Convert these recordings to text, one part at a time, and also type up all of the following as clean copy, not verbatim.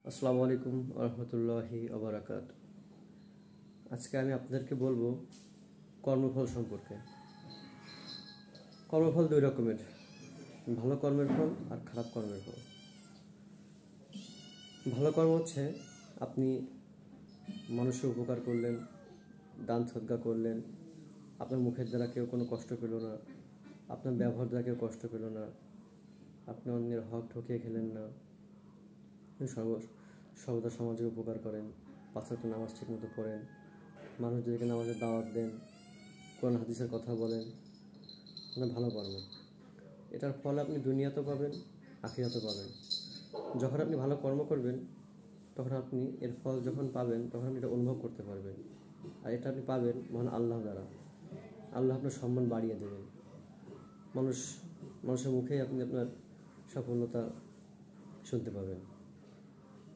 আসসালামু আলাইকুম রহমতুল্লাহি ওবারাকাত। আজকে আমি আপনাদেরকে বলবো কর্মফল সম্পর্কে। কর্মফল দুই রকমের, ভালো কর্মের ফল আর খারাপ কর্মের ফল। ভালো কর্ম হচ্ছে আপনি মানুষের উপকার করলেন, দান সদকা করলেন, আপনার মুখের দ্বারা কেউ কোনো কষ্ট পেল না, আপনার ব্যবহার দ্বারা কেউ কষ্ট পেল না, আপনি অন্যের হক ঠকিয়ে খেলেন না, সর্বদা সমাজের উপকার করেন, 5 ওয়াক্ত নামাজ ঠিক মতো পড়েন, মানুষদেরকে নামাজের দাওয়াত দেন, কোরআন হাদিসের কথা বলেন, মানে ভালো কর্ম। এটার ফল আপনি দুনিয়াতেও পাবেন, আখিরাতেও পাবেন। যখন আপনি ভালো কর্ম করবেন তখন আপনি এর ফল যখন পাবেন তখন আপনি এটা অনুভব করতে পারবেন। আর এটা আপনি পাবেন মহান আল্লাহ দ্বারা। আল্লাহ আপনার সম্মান বাড়িয়ে দেবেন। মানুষের মুখেই আপনি আপনার সফলতা শুনতে পাবেন।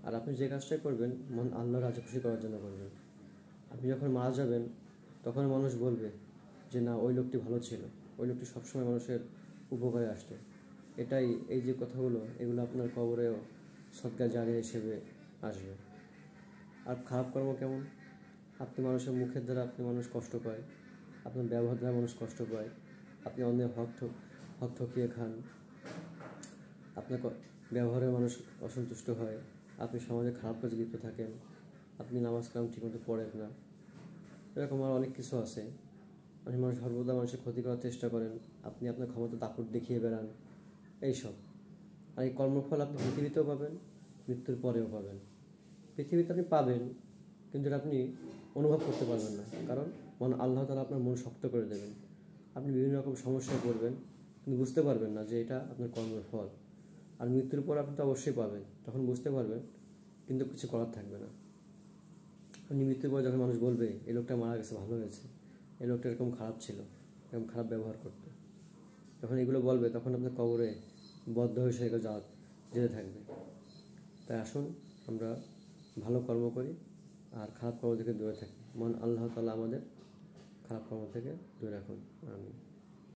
আর আপনি যে কাজটাই করবেন মহান আল্লাহর রাজি খুশি করার জন্য করবেন। আপনি যখন মারা যাবেন তখন মানুষ বলবে যে না, ওই লোকটি ভালো ছিল, ওই লোকটি সবসময় মানুষের উপকারে আসতো। এই যে কথাগুলো, এগুলো আপনার কবরেও সদকা জারিয়া হিসেবে আসবে। আর খারাপ কর্ম কেমন? আপনি মানুষের মুখের দ্বারা আপনি মানুষ কষ্ট পায়, আপনার ব্যবহার দ্বারা মানুষ কষ্ট পায়, আপনি অন্যের হক ঠকিয়ে খান, আপনার ব্যবহারে মানুষ অসন্তুষ্ট হয়, আপনি সমাজে খারাপ কাজে লিপ্ত থাকেন, আপনি নামাজ কালাম ঠিকমতো পড়েন না, এরকম আর অনেক কিছু আছে। মানুষ সর্বদা মানুষের ক্ষতি করার চেষ্টা করেন, আপনি আপনার ক্ষমতা দাপট দেখিয়ে বেড়ান, এইসব। আর এই কর্মফল আপনি পৃথিবীতেও পাবেন, মৃত্যুর পরেও পাবেন। পৃথিবীতে আপনি পাবেন, কিন্তু এটা আপনি অনুভব করতে পারবেন না, কারণ আল্লাহ তাআলা আপনার মন শক্ত করে দেবেন। আপনি বিভিন্ন রকম সমস্যায় পড়বেন, কিন্তু বুঝতে পারবেন না যে এটা আপনার কর্মের ফল। আর মৃত্যুর পর আপনি তো অবশ্যই পাবেন, তখন বুঝতে পারবেন, কিন্তু কিছু করার থাকবে না। আপনি মৃত্যুর পর যখন মানুষ বলবে এই লোকটা মারা গেছে, ভালো হয়েছে, এই লোকটা এরকম খারাপ ছিল, এরকম খারাপ ব্যবহার করতো, যখন এগুলো বলবে তখন আপনার কবরে বদ্ধ হয়ে সেগুলো যেতে থাকবে। তাই আসুন আমরা ভালো কর্ম করি আর খারাপ কর্ম থেকে দূরে থাকি। মহান আল্লাহ তাআলা আমাদের খারাপ কর্ম থেকে দূরে রাখুন। আমিন।